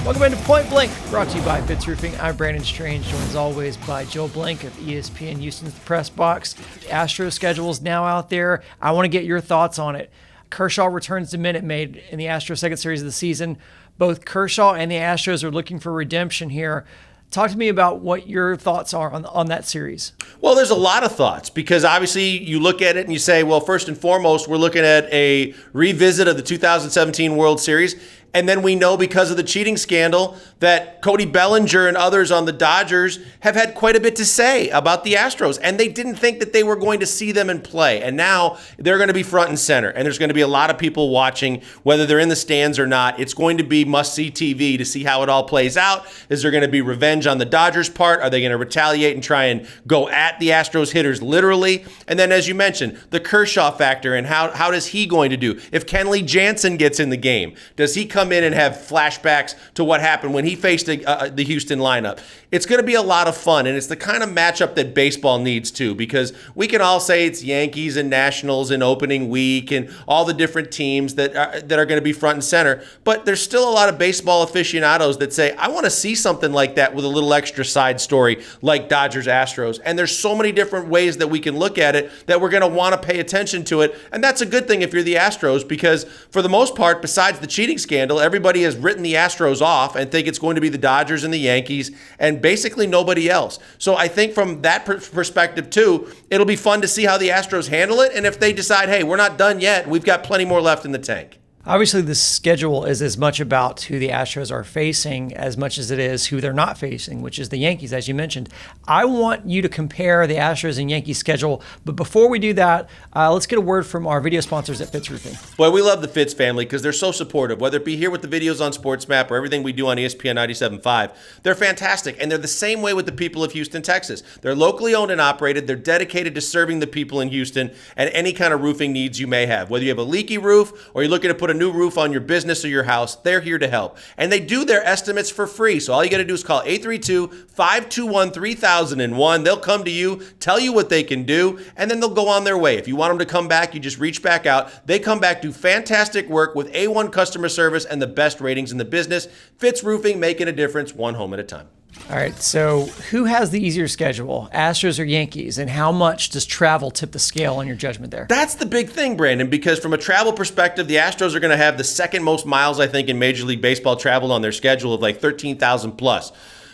Welcome into Point Blank, brought to you by Fitz Roofing. I'm Brandon Strange, joined as always by Joe Blank of ESPN Houston's The Press Box. The Astros schedule is now out there. I want to get your thoughts on it. Kershaw returns to Minute Maid in the Astros' second series of the season. Both Kershaw and the Astros are looking for redemption here. Talk to me about what your thoughts are on that series. Well, there's a lot of thoughts because obviously you look at it and you say, well, first and foremost, we're looking at a revisit of the 2017 World Series. And then we know because of the cheating scandal that Cody Bellinger and others on the Dodgers have had quite a bit to say about the Astros. And they didn't think that they were going to see them in play. And now they're going to be front and center. And there's going to be a lot of people watching, whether they're in the stands or not. It's going to be must-see TV to see how it all plays out. Is there going to be revenge on the Dodgers' part? Are they going to retaliate and try and go at the Astros hitters literally? And then, as you mentioned, the Kershaw factor and how does he going to do? If Kenley Jansen gets in the game, does he come in and have flashbacks to what happened when he faced the Houston lineup? It's going to be a lot of fun, and it's the kind of matchup that baseball needs too, because we can all say it's Yankees and Nationals in opening week and all the different teams that are going to be front and center, but there's still a lot of baseball aficionados that say, I want to see something like that with a little extra side story like Dodgers-Astros, and there's so many different ways that we can look at it that we're going to want to pay attention to it, and that's a good thing if you're the Astros, because for the most part, besides the cheating scandal, everybody has written the Astros off and think it's going to be the Dodgers and the Yankees and basically nobody else. So I think from that perspective too, it'll be fun to see how the Astros handle it. And if they decide, hey, we're not done yet, we've got plenty more left in the tank. Obviously, the schedule is as much about who the Astros are facing as much as it is who they're not facing, which is the Yankees, as you mentioned. I want you to compare the Astros and Yankees schedule, but before we do that, let's get a word from our video sponsors at Fitz Roofing. Boy, we love the Fitz family because they're so supportive, whether it be here with the videos on SportsMap or everything we do on ESPN 97.5. They're fantastic, and they're the same way with the people of Houston, Texas. They're locally owned and operated. They're dedicated to serving the people in Houston and any kind of roofing needs you may have. Whether you have a leaky roof or you're looking to put a new roof on your business or your house, they're here to help. And they do their estimates for free. So all you got to do is call 832-521-3001. They'll come to you, tell you what they can do, and then they'll go on their way. If you want them to come back, you just reach back out. They come back, do fantastic work with A1 customer service and the best ratings in the business. Fitz Roofing, making a difference one home at a time. All right, so who has the easier schedule, Astros or Yankees, and how much does travel tip the scale on your judgment there? That's the big thing, Brandon, because from a travel perspective, the Astros are going to have the second most miles, I think, in Major League Baseball travel on their schedule of like 13,000 plus.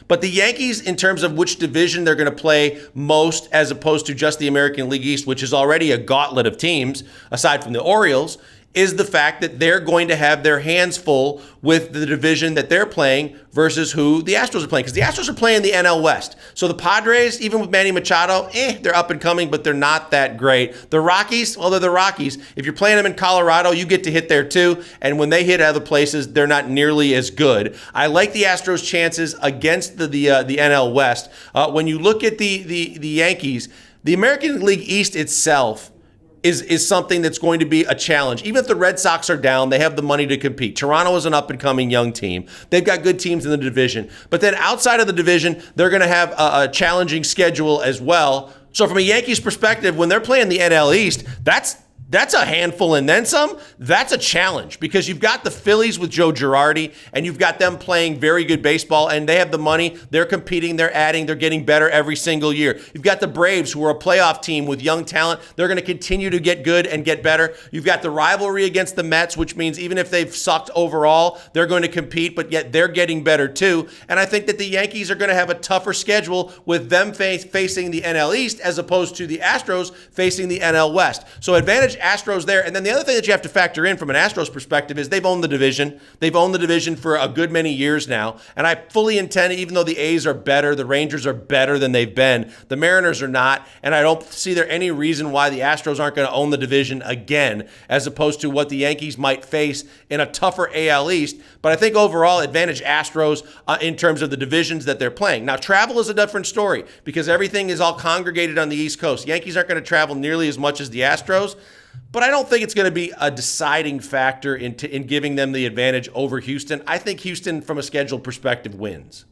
But the Yankees, in terms of which division they're going to play most, as opposed to just the American League East, which is already a gauntlet of teams, aside from the Orioles, is the fact that they're going to have their hands full with the division that they're playing versus who the Astros are playing. Because the Astros are playing the NL West. So the Padres, even with Manny Machado, they're up and coming, but they're not that great. The Rockies, well, they're the Rockies. If you're playing them in Colorado, you get to hit there too. And when they hit other places, they're not nearly as good. I like the Astros' chances against the NL West. When you look at the Yankees, the American League East itself is something that's going to be a challenge. Even if the Red Sox are down, they have the money to compete. Toronto is an up-and-coming young team. They've got good teams in the division. But then outside of the division, they're going to have a challenging schedule as well. So from a Yankees perspective, when they're playing the NL East, that's a handful and then some. That's a challenge because you've got the Phillies with Joe Girardi and you've got them playing very good baseball and they have the money. They're competing, they're adding, they're getting better every single year. You've got the Braves who are a playoff team with young talent. They're going to continue to get good and get better. You've got the rivalry against the Mets, which means even if they've sucked overall, they're going to compete, but yet they're getting better too. And I think that the Yankees are going to have a tougher schedule with them facing the NL East as opposed to the Astros facing the NL West. So advantage Astros there. And then the other thing that you have to factor in from an Astros perspective is they've owned the division. They've owned the division for a good many years now. And I fully intend, even though the A's are better, the Rangers are better than they've been, the Mariners are not. And I don't see there any reason why the Astros aren't going to own the division again, as opposed to what the Yankees might face in a tougher AL East. But I think overall, advantage Astros in terms of the divisions that they're playing. Now, travel is a different story because everything is all congregated on the East Coast. Yankees aren't going to travel nearly as much as the Astros. But I don't think it's going to be a deciding factor in giving them the advantage over Houston. I think Houston, from a schedule perspective, wins.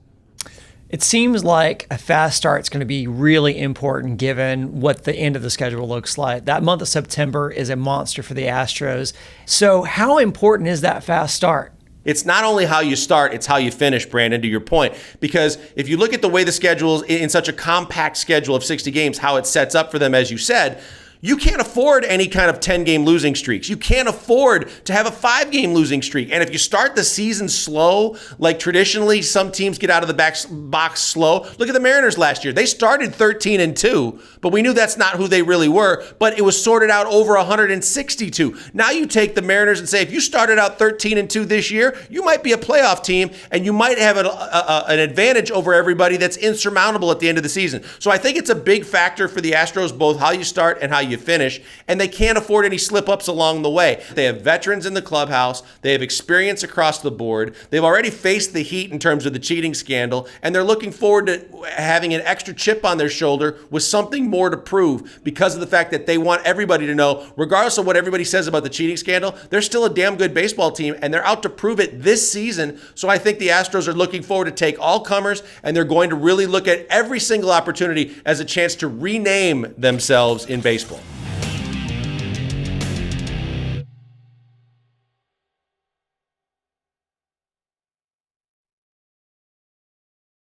It seems like a fast start is going to be really important given what the end of the schedule looks like. That month of September is a monster for the Astros. So how important is that fast start? It's not only how you start, it's how you finish, Brandon, to your point. Because if you look at the way the schedule is in such a compact schedule of 60 games, how it sets up for them, as you said, you can't afford any kind of 10-game losing streaks. You can't afford to have a 5-game losing streak. And if you start the season slow, like traditionally some teams get out of the box slow. Look at the Mariners last year. They started 13-2, but we knew that's not who they really were. But it was sorted out over 162. Now you take the Mariners and say, if you started out 13-2 this year, you might be a playoff team, and you might have an advantage over everybody that's insurmountable at the end of the season. So I think it's a big factor for the Astros, both how you start and how you finish, and they can't afford any slip-ups along the way. They have veterans in the clubhouse. They have experience across the board. They've already faced the heat in terms of the cheating scandal, and they're looking forward to having an extra chip on their shoulder with something more to prove because of the fact that they want everybody to know, regardless of what everybody says about the cheating scandal, they're still a damn good baseball team, and they're out to prove it this season. So I think the Astros are looking forward to take all comers, and they're going to really look at every single opportunity as a chance to rename themselves in baseball.